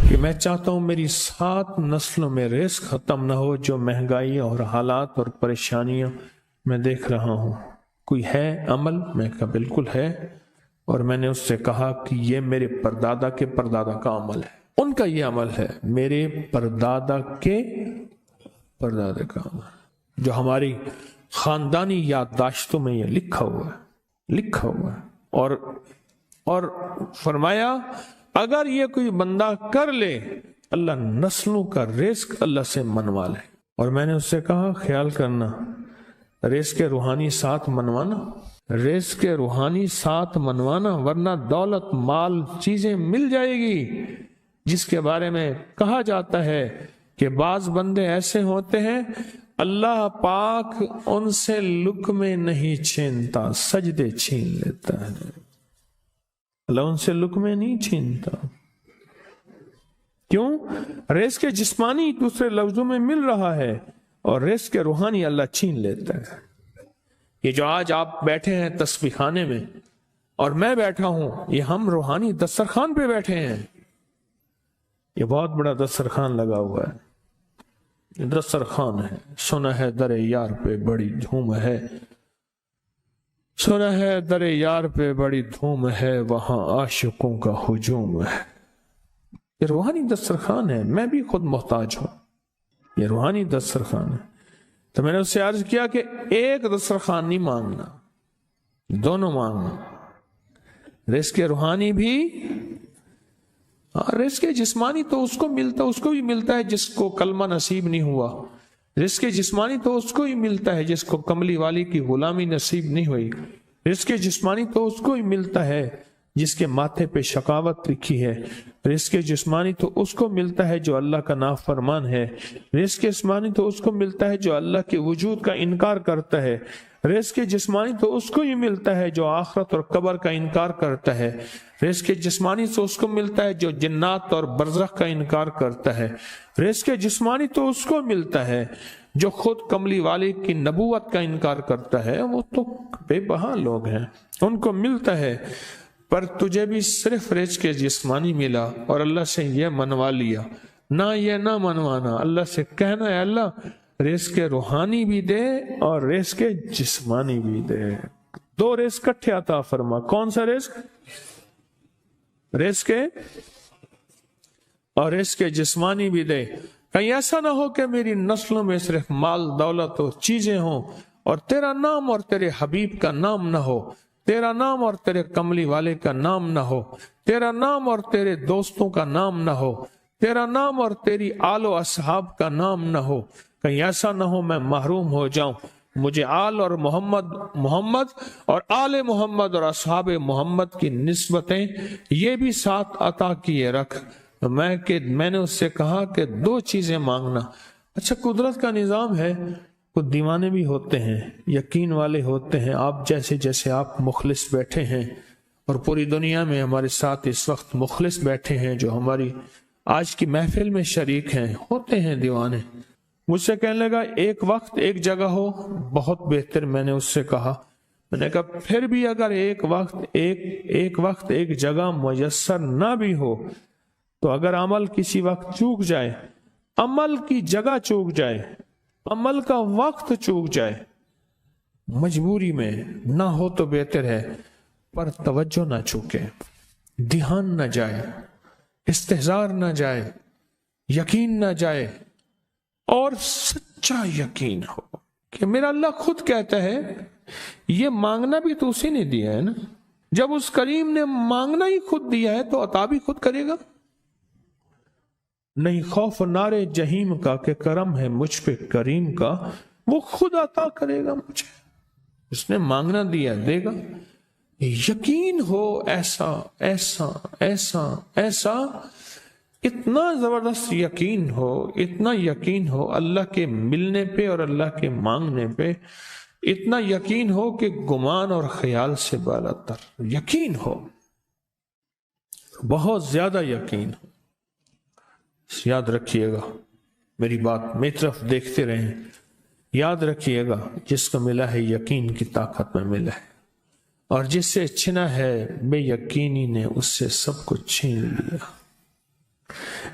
کہ میں چاہتا ہوں میری 7 نسلوں میں رزق ختم نہ ہو جو مہنگائی اور حالات اور پریشانیاں میں دیکھ رہا ہوں۔ کوئی ہے عمل؟ میں کہا بالکل ہے، اور میں نے اس سے کہا کہ یہ میرے پردادا کے پردادا کا عمل ہے، ان کا یہ عمل ہے، میرے پردادا کے پردادا کا عمل، جو ہماری خاندانی یادداشتوں میں یہ لکھا ہوا ہے۔ اور فرمایا اگر یہ کوئی بندہ کر لے اللہ نسلوں کا رزق اللہ سے منوا لے۔ اور میں نے اس سے کہا خیال کرنا، رزق روحانی ساتھ منوانا، ورنہ دولت مال چیزیں مل جائے گی جس کے بارے میں کہا جاتا ہے کہ بعض بندے ایسے ہوتے ہیں اللہ پاک ان سے لقمے نہیں چھینتا، سجدے چھین لیتا ہے۔ اللہ ان سے لقمے نہیں چھینتا، کیوں؟ رزق جسمانی دوسرے لفظوں میں مل رہا ہے، اور رزق روحانی اللہ چھین لیتا ہے۔ یہ جو آج آپ بیٹھے ہیں تسبیح خانے میں اور میں بیٹھا ہوں، یہ ہم روحانی دسترخوان پہ بیٹھے ہیں۔ یہ بہت بڑا دسترخوان لگا ہوا ہے، یہ دسترخوان ہے۔ سنا ہے در یار پہ بڑی دھوم ہے، سنا ہے در یار پہ بڑی دھوم ہے، وہاں عاشقوں کا ہجوم ہے۔ یہ روحانی دسترخوان ہے، میں بھی خود محتاج ہوں، یہ روحانی دسترخوان ہے۔ تو میں نے اس سے عرض کیا کہ ایک دسترخوان نہیں مانگنا، دونوں مانگنا، رزق روحانی بھی، رزق جسمانی تو اس کو بھی ملتا ہے جس کو کلمہ نصیب نہیں ہوا، رزق جسمانی تو اس کو ہی ملتا ہے جس کو کملی والی کی غلامی نصیب نہیں ہوئی، رزق جسمانی تو اس کو ہی ملتا ہے جس کے ماتھے پہ شقاوت لکھی ہے، رزق جسمانی تو اس کو ملتا ہے جو اللہ کا نافرمان ہے، رزق جسمانی تو اس کو ملتا ہے جو اللہ کے وجود کا انکار کرتا ہے، رزق جسمانی تو اس کو ہی ملتا ہے جو آخرت اور قبر کا انکار کرتا ہے، رزق جسمانی تو اس کو ملتا ہے جو جنات اور برزخ کا انکار کرتا ہے، رزق جسمانی تو اس کو ملتا ہے جو خود کملی والے کی نبوت کا انکار کرتا ہے، وہ تو بے بہا لوگ ہیں، ان کو ملتا ہے۔ پر تجھے بھی صرف رزق جسمانی ملا اور اللہ سے یہ منوا لیا، نہ یہ نہ منوانا، اللہ سے کہنا ہے اللہ رزق روحانی بھی دے اور رزق جسمانی بھی دے، 2 رزق اکٹھے عطا فرما۔ کون سا رزق؟ رزق اور رزق جسمانی بھی دے۔ کہیں ایسا نہ ہو کہ میری نسلوں میں صرف مال دولت اور چیزیں ہوں اور تیرا نام اور تیرے حبیب کا نام نہ ہو، تیرا نام اور تیرے کملی والے کا نام نہ ہو، تیرا نام اور تیرے دوستوں کا نام نہ ہو، تیرا نام اور تیری آل و اصحاب کا نام نہ ہو۔ کہیں ایسا نہ ہو میں محروم ہو جاؤں، مجھے آل اور محمد اور آل محمد اور اصحاب محمد کی نسبتیں یہ بھی ساتھ عطا کیے رکھ۔ میں نے اس سے کہا کہ 2 چیزیں مانگنا۔ اچھا قدرت کا نظام ہے، کچھ دیوانے بھی ہوتے ہیں، یقین والے ہوتے ہیں، آپ جیسے آپ مخلص بیٹھے ہیں، اور پوری دنیا میں ہمارے ساتھ اس وقت مخلص بیٹھے ہیں جو ہماری آج کی محفل میں شریک ہیں، ہوتے ہیں دیوانے۔ مجھ سے کہنے لگا ایک وقت ایک جگہ ہو بہت بہتر۔ میں نے اس سے کہا، میں نے کہا پھر بھی اگر ایک وقت ایک جگہ میسر نہ بھی ہو تو اگر عمل کسی وقت چوک جائے، عمل کی جگہ چوک جائے، عمل کا وقت چوک جائے، مجبوری میں نہ ہو تو بہتر ہے، پر توجہ نہ چوکے، دھیان نہ جائے، استحضار نہ جائے، یقین نہ جائے، اور سچا یقین ہو کہ میرا اللہ خود کہتا ہے یہ مانگنا بھی تو اسی نے دیا ہے نا، جب اس کریم نے مانگنا ہی خود دیا ہے تو عطا بھی خود کرے گا۔ نہیں خوف نارے جہیم کا کہ کرم ہے مجھ پہ کریم کا، وہ خود عطا کرے گا مجھے، اس نے مانگنا دیا دے گا۔ یقین ہو ایسا ایسا ایسا ایسا، اتنا زبردست یقین ہو، اتنا یقین ہو اللہ کے ملنے پہ اور اللہ کے مانگنے پہ، اتنا یقین ہو کہ گمان اور خیال سے بالا تر یقین ہو، بہت زیادہ یقین ہو۔ یاد رکھیے گا میری بات، میری طرف دیکھتے رہیں، یاد رکھیے گا جس کو ملا ہے یقین کی طاقت میں ملا ہے، اور جس سے چھنا ہے بے یقینی نے اس سے سب کچھ چھین لیا۔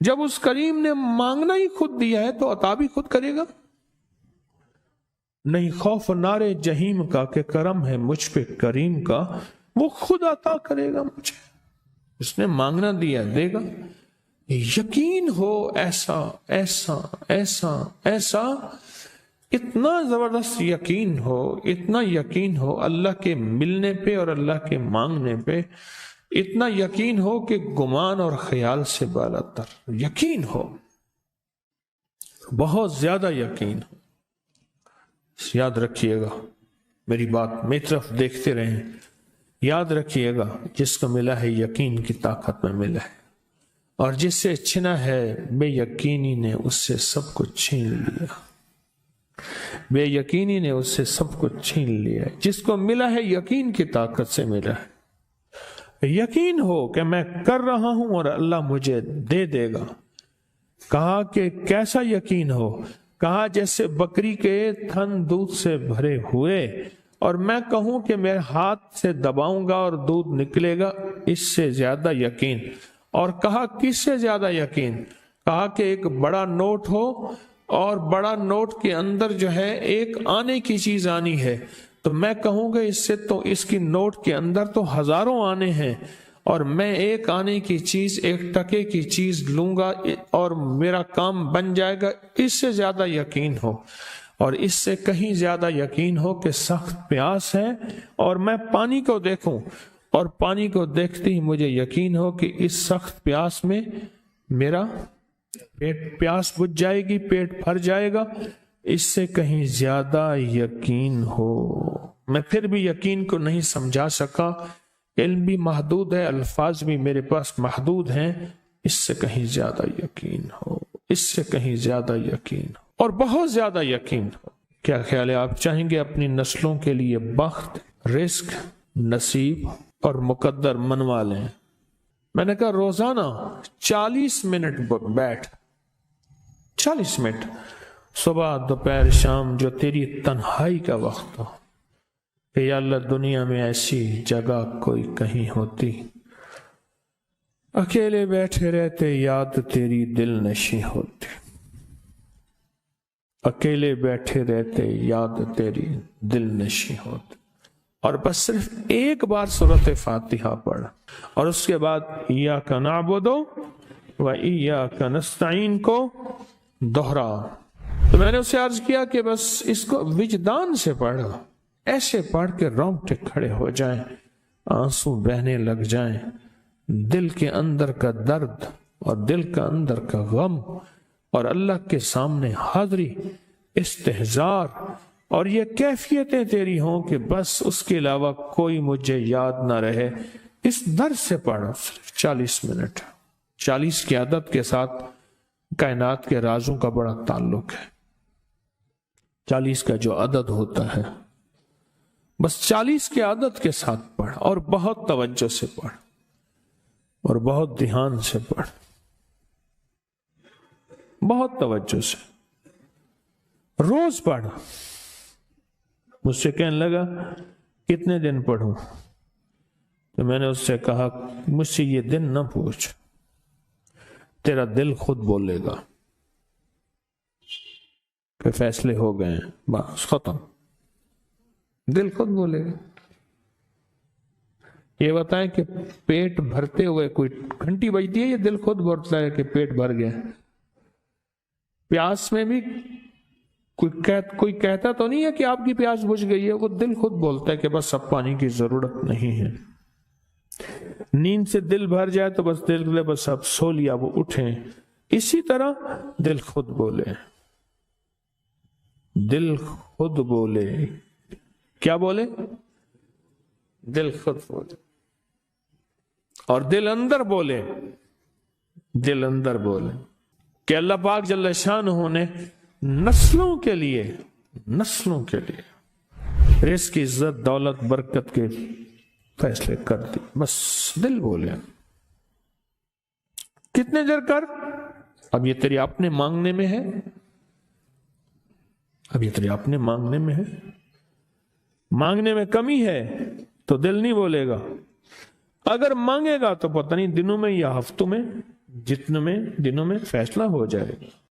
جب اس کریم نے مانگنا ہی خود دیا ہے تو عطا بھی خود کرے گا؟ نہیں خوف نارے جہیم کا کہ کرم ہے مجھ پہ کریم کا، وہ خود عطا کرے گا مجھے، اس نے مانگنا دیا دے گا۔ یقین ہو ایسا ایسا ایسا ایسا، اتنا زبردست یقین ہو، اتنا یقین ہو اللہ کے ملنے پہ اور اللہ کے مانگنے پہ، اتنا یقین ہو کہ گمان اور خیال سے بالا تر یقین ہو، بہت زیادہ یقین ہو۔ یاد رکھیے گا میری بات، میری طرف دیکھتے رہیں، یاد رکھیے گا جس کو ملا ہے یقین کی طاقت میں ملا ہے، اور جس سے چھنا ہے بے یقینی نے اس سے سب کچھ چھین لیا، بے یقینی نے اس سے سب کچھ چھین لیا۔ جس کو ملا ہے یقین کی طاقت سے ملا ہے، یقین ہو کہ میں کر رہا ہوں اور اللہ مجھے دے دے گا۔ کہا کہ کیسا یقین ہو؟ کہا جیسے بکری کے تھن دودھ سے بھرے ہوئے اور میں کہوں کہ میرے ہاتھ سے دباؤں گا اور دودھ نکلے گا، اس سے زیادہ یقین۔ اور کہا کس سے زیادہ یقین؟ کہا کہ ایک بڑا نوٹ ہو اور بڑا نوٹ کے اندر جو ہے ایک آنے کی چیز آنی ہے، تو میں کہوں گا اس سے تو اس کی نوٹ کے اندر تو ہزاروں آنے ہیں، اور میں ایک آنے کی چیز، ایک ٹکے کی چیز لوں گا اور میرا کام بن جائے گا۔ اس سے زیادہ یقین ہو، اور اس سے کہیں زیادہ یقین ہو کہ سخت پیاس ہے اور میں پانی کو دیکھوں، اور پانی کو دیکھتے ہی مجھے یقین ہو کہ اس سخت پیاس میں میرا پیاس بجھ جائے گی، پیٹ بھر جائے گا۔ اس سے کہیں زیادہ یقین ہو۔ میں پھر بھی یقین کو نہیں سمجھا سکا، علم بھی محدود ہے، الفاظ بھی میرے پاس محدود ہیں۔ اس سے کہیں زیادہ یقین ہو، اس سے کہیں زیادہ یقین ہو، اور بہت زیادہ یقین ہو۔ کیا خیال ہے؟ آپ چاہیں گے اپنی نسلوں کے لیے بخت، رزق، نصیب اور مقدر منوا لیں؟ میں نے کہا روزانہ 40 منٹ بیٹھ، 40 منٹ صبح دوپہر شام، جو تیری تنہائی کا وقت ہو، کہ یا اللہ دنیا میں ایسی جگہ کوئی کہیں ہوتی، اکیلے بیٹھے رہتے یاد تیری دل نشیں ہوتی، اکیلے بیٹھے رہتے یاد تیری دل نشیں ہوتی، اور بس صرف ایک بار سورۃ فاتحہ پڑھ، اور اس کے بعد ایاک نعبد و ایاک نستعین کو دوہرا۔ تو میں نے اسے عرض کیا کہ بس اس کو وجدان سے پڑھ، ایسے پڑھ کے رونگٹے کھڑے ہو جائیں، آنسو بہنے لگ جائیں، دل کے اندر کا درد اور دل کا اندر کا غم اور اللہ کے سامنے حاضری، استحضار، اور یہ کیفیتیں تیری ہوں کہ بس اس کے علاوہ کوئی مجھے یاد نہ رہے۔ اس درد سے پڑھ، صرف 40 منٹ۔ 40 کی عدد کے ساتھ کائنات کے رازوں کا بڑا تعلق ہے۔ 40 کا جو عدد ہوتا ہے، بس 40 کے عدد کے ساتھ پڑھ، اور بہت توجہ سے پڑھ، اور بہت دھیان سے پڑھ، بہت توجہ سے روز پڑھ۔ مجھ سے کہنے لگا کتنے دن پڑھوں؟ تو میں نے اس سے کہا مجھ سے یہ دن نہ پوچھ، تیرا دل خود بولے گا کہ فیصلے ہو گئے ہیں، بس ختم، دل خود بولے گا۔ یہ بتائیں کہ پیٹ بھرتے ہوئے کوئی گھنٹی بجتی ہے، یہ دل خود بولتا ہے کہ پیٹ بھر گیا۔ پیاس میں بھی کوئی کہتا تو نہیں ہے کہ آپ کی پیاس بجھ گئی ہے، وہ دل خود بولتا ہے کہ بس اب پانی کی ضرورت نہیں ہے۔ نیند سے دل بھر جائے تو بس دل لے بس اب سو لیا، وہ اٹھیں۔ اسی طرح دل خود بولے، دل خود بولے، کیا بولے؟ دل خود بولے، اور دل اندر بولے، دل اندر بولے کہ اللہ پاک جل شانہ نے نسلوں کے لیے رزق کی عزت، دولت، برکت کے فیصلے کر دی، بس دل بولے۔ کتنے دیر کر؟ اب یہ تیرے اپنے مانگنے میں ہے، اب یہ تیرے اپنے مانگنے میں ہے۔ مانگنے میں کمی ہے تو دل نہیں بولے گا، اگر مانگے گا تو پتہ نہیں دنوں میں یا ہفتوں میں جتنے میں دنوں میں فیصلہ ہو جائے گا۔